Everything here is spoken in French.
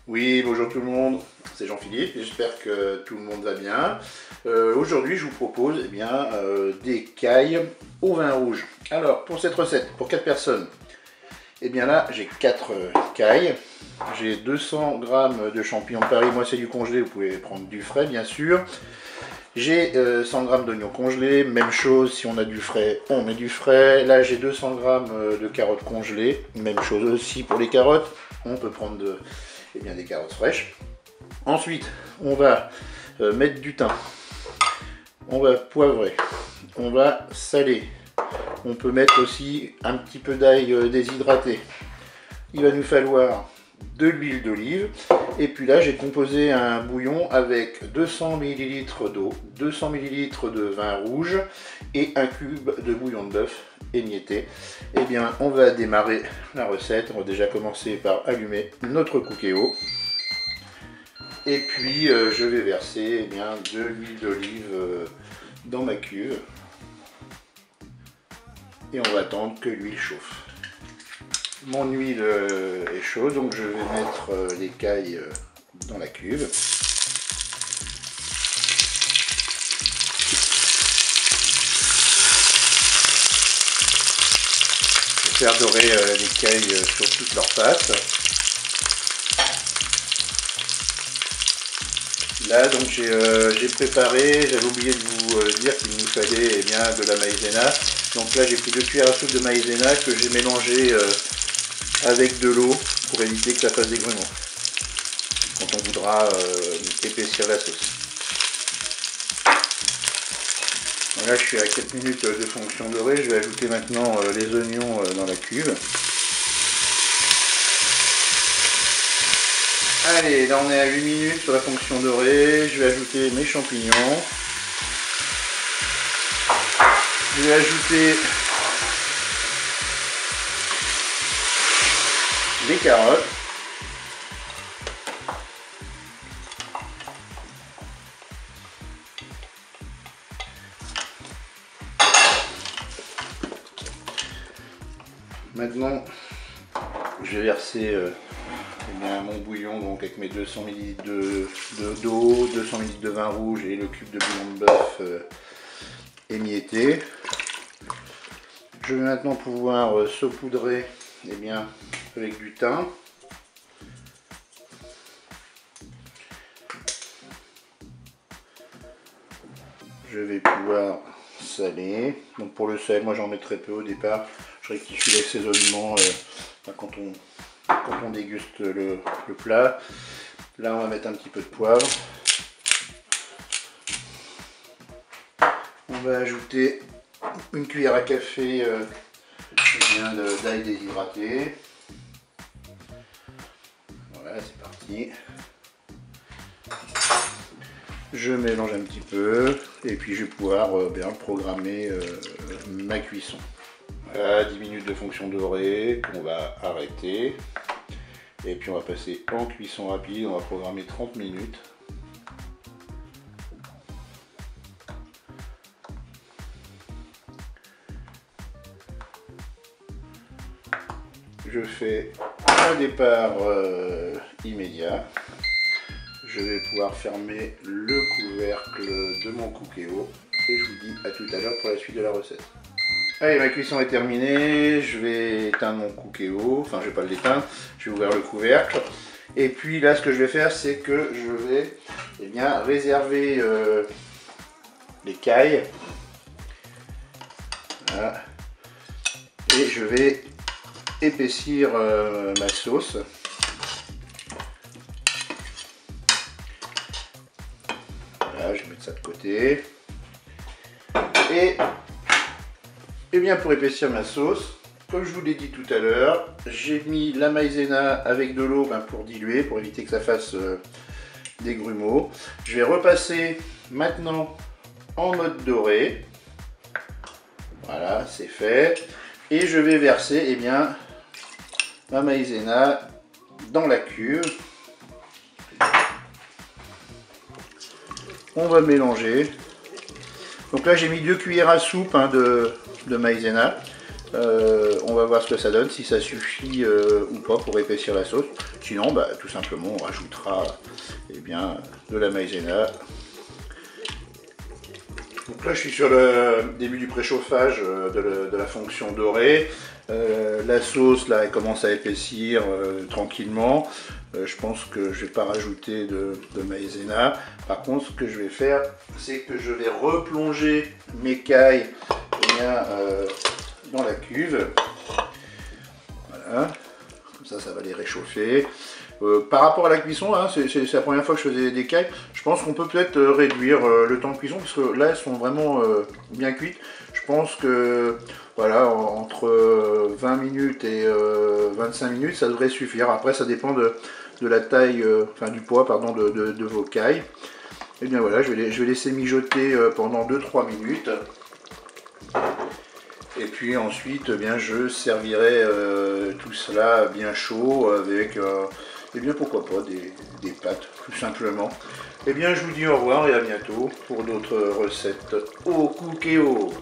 Oui, bonjour tout le monde, c'est Jean-Philippe, j'espère que tout le monde va bien. Aujourd'hui, je vous propose des cailles au vin rouge. Alors, pour cette recette, pour 4 personnes, là, j'ai 4 cailles. J'ai 200 g de champignons de Paris, moi c'est du congelé, vous pouvez prendre du frais bien sûr. J'ai 100 g d'oignons congelés, même chose, si on a du frais, on met du frais. Là, j'ai 200 g de carottes congelées, même chose aussi pour les carottes, on peut prendre des carottes fraîches. Ensuite, on va mettre du thym, on va poivrer, on va saler. On peut mettre aussi un petit peu d'ail déshydraté. Il va nous falloir de l'huile d'olive. Et puis là, j'ai composé un bouillon avec 200 ml d'eau, 200 ml de vin rouge et un cube de bouillon de bœuf émietté. On va démarrer la recette. On va déjà commencer par allumer notre cookéo. Et puis, je vais verser de l'huile d'olive dans ma cuve. Et on va attendre que l'huile chauffe. Mon huile est chaude, donc je vais mettre les cailles dans la cuve. Je vais faire dorer les cailles sur toute leur face. Là, donc j'ai préparé, j'avais oublié de vous dire qu'il nous fallait de la maïzena. Donc là, j'ai pris 2 cuillères à soupe de maïzena que j'ai mélangé avec de l'eau pour éviter que ça fasse des grumeaux quand on voudra épaissir la sauce. Donc là, je suis à 4 minutes de fonction dorée. Je vais ajouter maintenant les oignons dans la cuve. Allez, là on est à 8 minutes sur la fonction dorée. Je vais ajouter mes champignons. Je vais ajouter les carottes. Maintenant, je vais verser mon bouillon donc avec mes 200 ml d'eau, 200 ml de vin rouge et le cube de bouillon de bœuf émietté. Je vais maintenant pouvoir saupoudrer avec du thym. Je vais pouvoir saler. Donc pour le sel, moi j'en mets très peu au départ. Je rectifie l'assaisonnement quand on déguste le plat. Là on va mettre un petit peu de poivre. On va ajouter une cuillère à café d'ail déshydraté. Voilà, c'est parti. Je mélange un petit peu et puis je vais pouvoir programmer ma cuisson. Voilà, 10 minutes de fonction dorée qu'on va arrêter. Et puis on va passer en cuisson rapide, on va programmer 30 minutes. Je fais un départ immédiat. Je vais pouvoir fermer le couvercle de mon cookéo et je vous dis à tout à l'heure pour la suite de la recette. Allez, ma cuisson est terminée, je vais éteindre mon cookéo, enfin je vais pas l'éteindre, je vais ouvrir le couvercle. Et puis là ce que je vais faire c'est que je vais réserver les cailles. Voilà. Et je vais épaissir ma sauce. Voilà, je vais mettre ça de côté. Et pour épaissir ma sauce, comme je vous l'ai dit tout à l'heure, j'ai mis la maïzena avec de l'eau pour diluer, pour éviter que ça fasse des grumeaux. Je vais repasser maintenant en mode doré. Voilà, c'est fait. Et je vais verser ma maïzena dans la cuve. On va mélanger. Donc là j'ai mis 2 cuillères à soupe de maïzena. On va voir ce que ça donne, si ça suffit ou pas pour épaissir la sauce. Sinon, bah, tout simplement, on rajoutera eh bien, de la maïzena. Donc là, je suis sur le début du préchauffage de la fonction dorée. La sauce, là, elle commence à épaissir tranquillement. Je pense que je ne vais pas rajouter de maïzena. Par contre, ce que je vais faire, c'est que je vais replonger mes cailles dans la cuve. Voilà, comme ça va les réchauffer. Par rapport à la cuisson, hein, c'est la première fois que je faisais des cailles. Je pense qu'on peut peut-être réduire le temps de cuisson parce que là elles sont vraiment bien cuites. Je pense que voilà, entre 20 minutes et 25 minutes ça devrait suffire. Après ça dépend de la taille, enfin du poids pardon, de vos cailles. Et bien voilà, je vais laisser mijoter pendant 2-3 minutes. Et puis ensuite, eh bien, je servirai tout cela bien chaud avec, eh bien, pourquoi pas, des pâtes, tout simplement. Eh bien, je vous dis au revoir et à bientôt pour d'autres recettes au Cookéo.